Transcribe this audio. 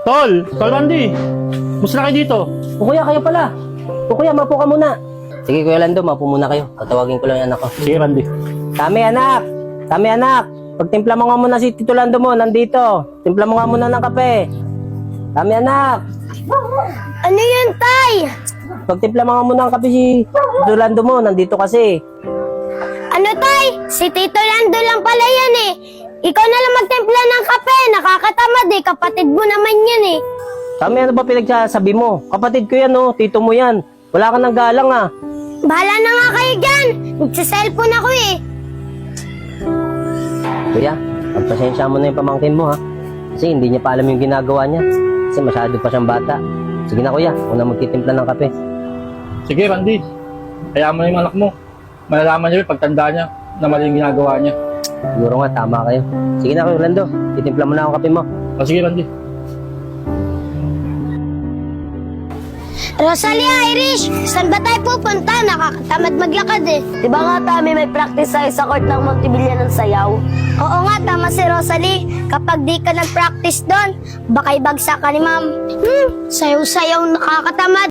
Tol Randy, musta na kayo dito? O kuya, kayo pala. O kuya, mapo ka muna. Sige kuya Lando, mapo muna kayo. Tatawagin ko lang yung anak ko. Sige Randy. Tami anak! Tami anak! Pagtimpla mo nga muna si Tito Lando mo, nandito. Timpla mo nga muna ng kape. Tami anak! Ano yun, Tay? Pagtimpla mo nga muna ng kape si Tito Lando mo, nandito kasi. Ano, Tay? Si Tito Lando lang pala yan eh. Ikaw na lang magtimpla ng kape. Nakakatamad eh. Kapatid mo naman yan eh. Tami, ano ba pinagsasabi mo? Kapatid ko yan oh, tito mo yan. Wala ka ng galang ah. Bahala na nga kayo dyan. Nagsiselfone ako eh. Kuya, pagpasensya mo na yung pamangkin mo ha. Kasi hindi niya pa alam yung ginagawa niya. Kasi masyado pa siyang bata. Sige na kuya, una magtitimpla ng kape. Sige Randy, kaya mo na yung anak mo. Malalaman niya yung pagtanda niya na mali yung ginagawa niya. Siguro nga, tama kayo. Sige na kuya Lando, titimpla mo na ang kape mo. O sige Randy. Rosalie, Irish, saan ba tayo pupunta? Nakakatamad maglakad eh. Di ba nga, Tami, may practice tayo sa court ng Montevilla ng sayaw? Oo nga, tama si Rosalie. Kapag di ka nag-practice doon, baka ibagsak ka ni ma'am. Sayaw-sayaw nakakatamad.